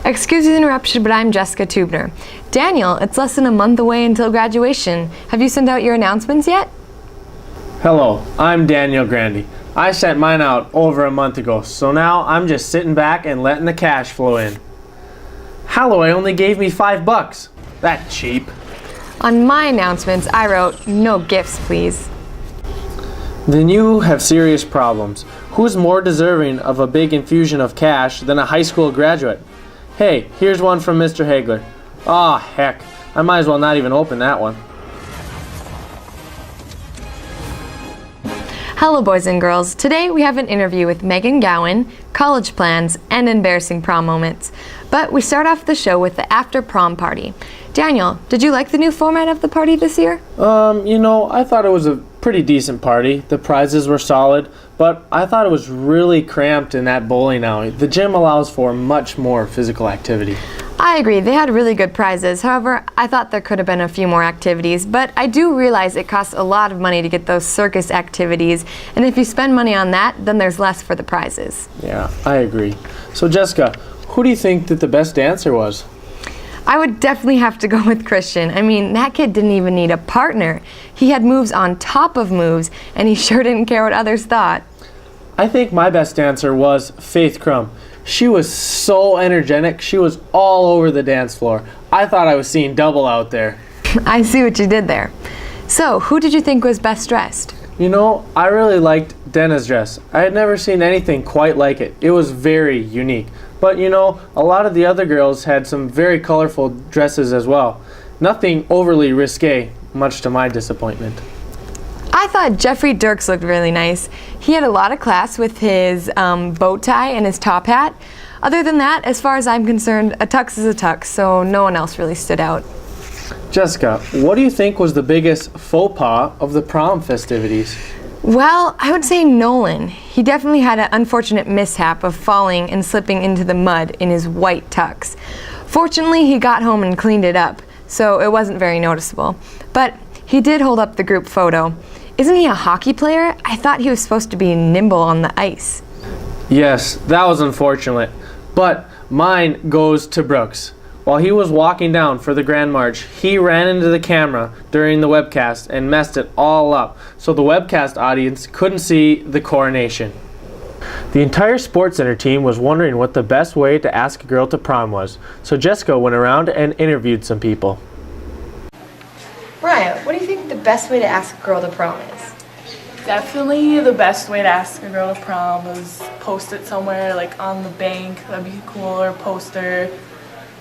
Excuse the interruption, but I'm Jessica Tubner. Daniel, it's less than a month away until graduation. Have you sent out your announcements yet? Hello, I'm Daniel Grandy. I sent mine out over a month ago, so now I'm just sitting back and letting the cash flow in. Holloway only gave me $5. That's cheap. On my announcements, I wrote, "No gifts, please." Then you have serious problems. Who's more deserving of a big infusion of cash than a high school graduate? Hey, here's one from Mr. Hagler. Aw, heck, I might as well not even open that one. Hello, boys and girls. Today we have an interview with Megan Gowan, college plans, and embarrassing prom moments. But we start off the show with the after prom party. Daniel, did you like the new format of the party this year? I thought it was a pretty decent party. The prizes were solid, but I thought it was really cramped in that bowling alley. The gym allows for much more physical activity. I agree, they had really good prizes. However, I thought there could have been a few more activities, but I do realize it costs a lot of money to get those circus activities, and if you spend money on that, then there's less for the prizes. Yeah, I agree. So Jessica, who do you think that the best dancer was? I would definitely have to go with Christian. I mean, that kid didn't even need a partner. He had moves on top of moves, and he sure didn't care what others thought. I think my best dancer was Faith Crum. She was so energetic. She was all over the dance floor. I thought I was seeing double out there. I see what you did there. So, who did you think was best dressed? I really liked Denna's dress. I had never seen anything quite like it. It was very unique. But a lot of the other girls had some very colorful dresses as well. Nothing overly risque, much to my disappointment. I thought Jeffrey Dirks looked really nice. He had a lot of class with his bow tie and his top hat. Other than that, as far as I'm concerned, a tux is a tux, so no one else really stood out. Jessica, what do you think was the biggest faux pas of the prom festivities? Well, I would say Nolan. He definitely had an unfortunate mishap of falling and slipping into the mud in his white tux. Fortunately, he got home and cleaned it up, so it wasn't very noticeable. But he did hold up the group photo. Isn't he a hockey player? I thought he was supposed to be nimble on the ice. Yes, that was unfortunate. But mine goes to Brooks. While he was walking down for the Grand March, he ran into the camera during the webcast and messed it all up, so the webcast audience couldn't see the coronation. The entire SportsCenter team was wondering what the best way to ask a girl to prom was, so Jessica went around and interviewed some people. Mariah, what do you think the best way to ask a girl to prom is? Definitely the best way to ask a girl to prom is post it somewhere, like on the bank. That'd be cool, or poster.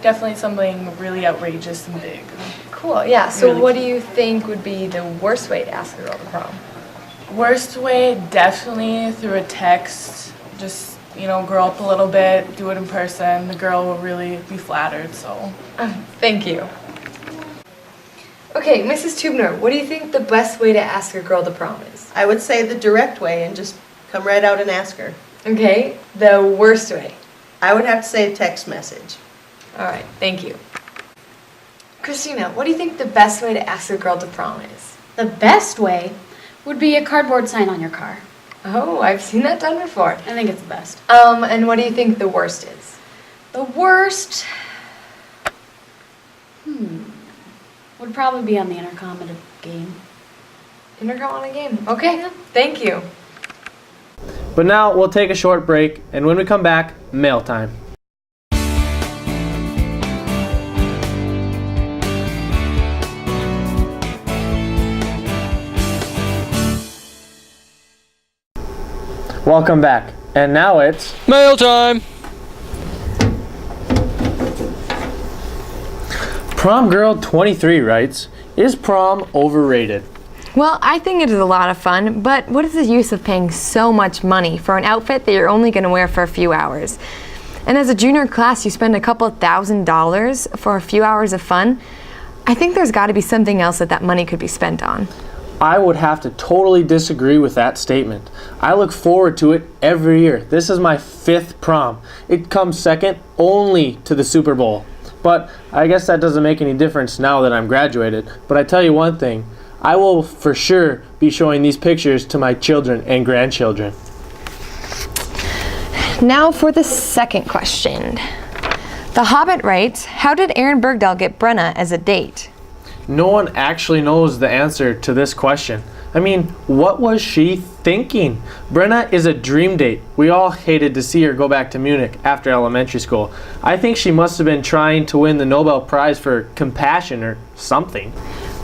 Definitely something really outrageous and big. Cool, yeah. So Really what cool. do you think would be the worst way to ask a girl to prom? Worst way, definitely through a text. Just, grow up a little bit, do it in person. The girl will really be flattered, so. Thank you. Okay, Mrs. Tubner, what do you think the best way to ask a girl to prom is? I would say the direct way and just come right out and ask her. Okay, the worst way. I would have to say a text message. All right, thank you. Christina, what do you think the best way to ask a girl to prom is? The best way would be a cardboard sign on your car. Oh, I've seen that done before. I think it's the best. And what do you think the worst is? The worst would probably be on the intercom at a game. Intercom on a game. Okay, thank you. But now we'll take a short break, and when we come back, mail time. Welcome back, and now it's mail time! Prom Girl 23 writes, "Is prom overrated?" Well, I think it is a lot of fun, but what is the use of paying so much money for an outfit that you're only going to wear for a few hours? And as a junior class, you spend a couple $1,000s for a few hours of fun. I think there's got to be something else that money could be spent on. I would have to totally disagree with that statement. I look forward to it every year. This is my 5th prom. It comes second only to the Super Bowl. But I guess that doesn't make any difference now that I'm graduated. But I tell you one thing, I will for sure be showing these pictures to my children and grandchildren. Now for the second question. The Hobbit writes, how did Aaron Bergdahl get Brenna as a date? No one actually knows the answer to this question. I mean, what was she thinking? Brenna is a dream date. We all hated to see her go back to Munich after elementary school. I think she must have been trying to win the Nobel Prize for compassion or something.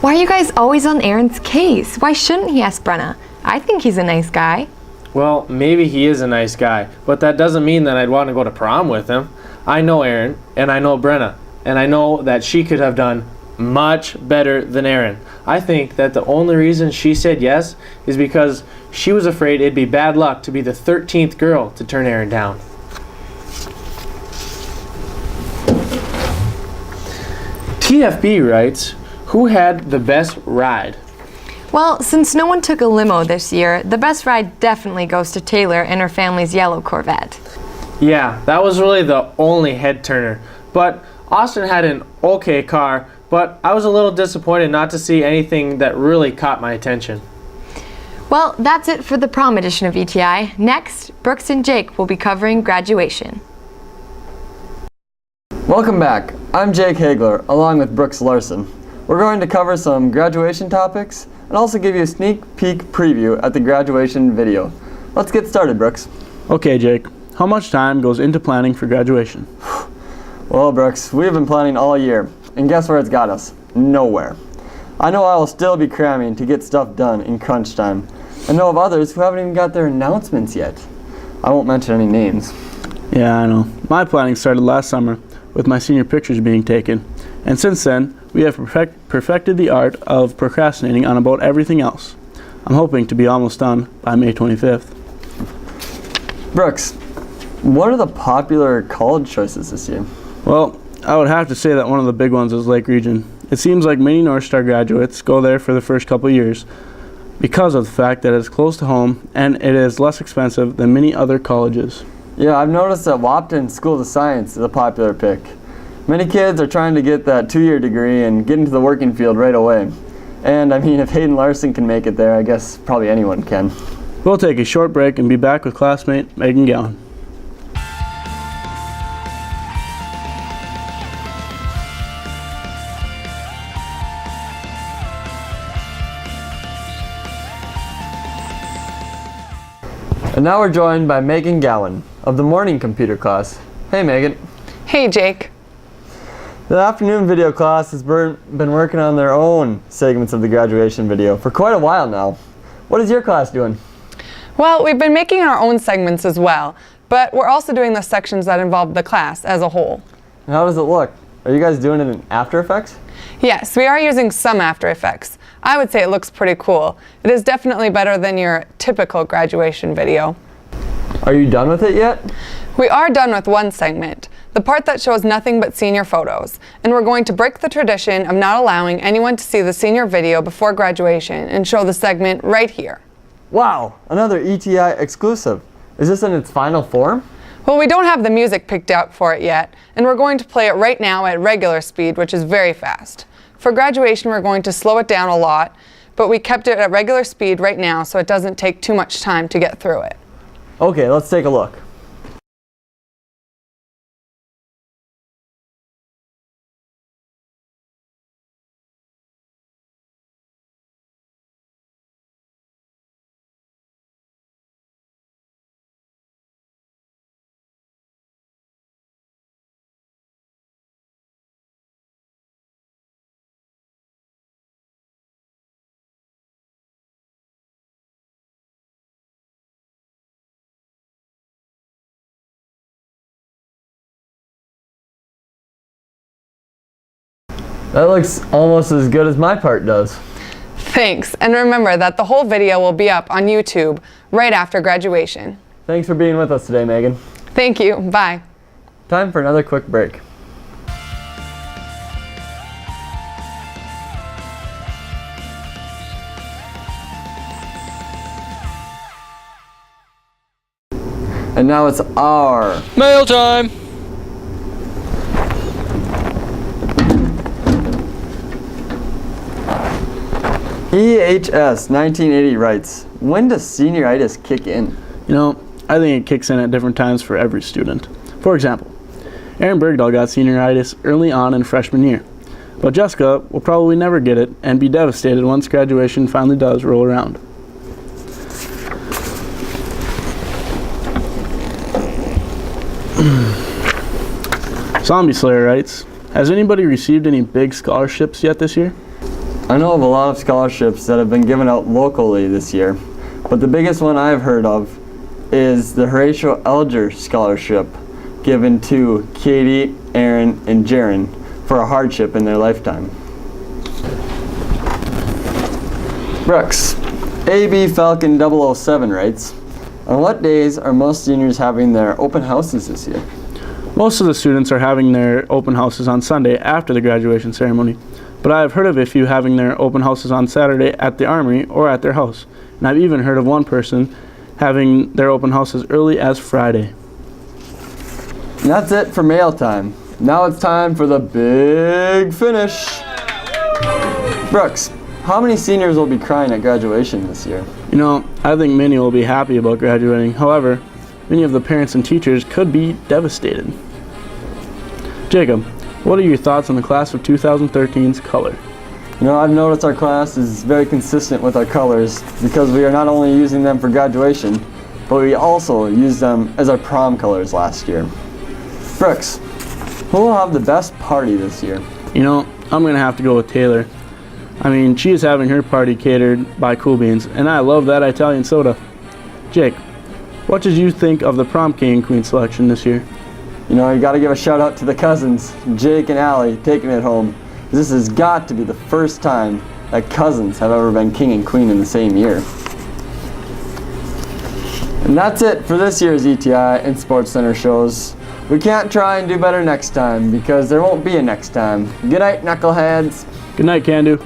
Why are you guys always on Aaron's case? Why shouldn't he ask Brenna? I think he's a nice guy. Well, maybe he is a nice guy, but that doesn't mean that I'd want to go to prom with him. I know Aaron, and I know Brenna, and I know that she could have done much better than Aaron. I think that the only reason she said yes is because she was afraid it'd be bad luck to be the 13th girl to turn Aaron down. TFB writes, who had the best ride? Well, since no one took a limo this year, the best ride definitely goes to Taylor and her family's yellow Corvette. Yeah, that was really the only head turner. But Austin had an okay car, but I was a little disappointed not to see anything that really caught my attention. Well, that's it for the prom edition of ETI. Next, Brooks and Jake will be covering graduation. Welcome back. I'm Jake Hagler, along with Brooks Larson. We're going to cover some graduation topics and also give you a sneak peek preview at the graduation video. Let's get started, Brooks. Okay, Jake. How much time goes into planning for graduation? Well, Brooks, we've been planning all year, and guess where it's got us? Nowhere. I know I will still be cramming to get stuff done in crunch time, and know of others who haven't even got their announcements yet. I won't mention any names. Yeah, I know. My planning started last summer with my senior pictures being taken, and since then, we have perfected the art of procrastinating on about everything else. I'm hoping to be almost done by May 25th. Brooks, what are the popular college choices this year? Well, I would have to say that one of the big ones is Lake Region. It seems like many North Star graduates go there for the first couple years because of the fact that it's close to home and it is less expensive than many other colleges. Yeah, I've noticed that Wapton School of Science is a popular pick. Many kids are trying to get that 2-year degree and get into the working field right away. And I mean, if Hayden Larson can make it there, I guess probably anyone can. We'll take a short break and be back with classmate Megan Gowan. And now we're joined by Megan Gowan of the morning computer class. Hey, Megan. Hey, Jake. The afternoon video class has been working on their own segments of the graduation video for quite a while now. What is your class doing? Well, we've been making our own segments as well, but we're also doing the sections that involve the class as a whole. And how does it look? Are you guys doing it in After Effects? Yes, we are using some After Effects. I would say it looks pretty cool. It is definitely better than your typical graduation video. Are you done with it yet? We are done with one segment, the part that shows nothing but senior photos, and we're going to break the tradition of not allowing anyone to see the senior video before graduation and show the segment right here. Wow, another ETI exclusive. Is this in its final form? Well, we don't have the music picked out for it yet, and we're going to play it right now at regular speed, which is very fast. For graduation, we're going to slow it down a lot, but we kept it at regular speed right now so it doesn't take too much time to get through it. Okay, let's take a look. That looks almost as good as my part does. Thanks, and remember that the whole video will be up on YouTube right after graduation. Thanks for being with us today, Megan. Thank you, bye. Time for another quick break. And now it's our mail time. EHS 1980 writes, when does senioritis kick in? You know, I think it kicks in at different times for every student. For example, Aaron Bergdahl got senioritis early on in freshman year, but Jessica will probably never get it and be devastated once graduation finally does roll around. Zombie Slayer writes, has anybody received any big scholarships yet this year? I know of a lot of scholarships that have been given out locally this year, but the biggest one I've heard of is the Horatio Elger Scholarship given to Katie, Aaron, and Jaron for a hardship in their lifetime. Brooks, AB Falcon 007 writes, on what days are most seniors having their open houses this year? Most of the students are having their open houses on Sunday after the graduation ceremony, but I have heard of a few having their open houses on Saturday at the Armory or at their house, and I've even heard of one person having their open house as early as Friday. And that's it for mail time. Now it's time for the big finish. Brooks, how many seniors will be crying at graduation this year? You know, I think many will be happy about graduating. However, many of the parents and teachers could be devastated. Jacob, what are your thoughts on the class of 2013's color? You know, I've noticed our class is very consistent with our colors because we are not only using them for graduation, but we also used them as our prom colors last year. Brooks, who will have the best party this year? You know, I'm going to have to go with Taylor. I mean, she is having her party catered by Cool Beans, and I love that Italian soda. Jake, what did you think of the prom king and queen selection this year? You know, you got to give a shout out to the cousins, Jake and Allie, taking it home. This has got to be the first time that cousins have ever been king and queen in the same year. And that's it for this year's ETI and Sports Center shows. We can't try and do better next time because there won't be a next time. Good night, knuckleheads. Good night, Candu.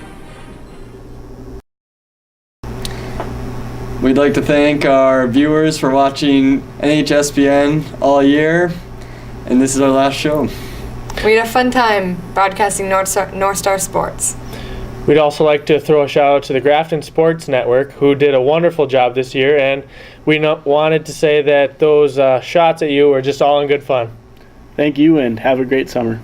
We'd like to thank our viewers for watching NHSPN all year, and this is our last show. We had a fun time broadcasting North Star Sports. We'd also like to throw a shout out to the Grafton Sports Network, who did a wonderful job this year, and we wanted to say that those shots at you were just all in good fun. Thank you and have a great summer.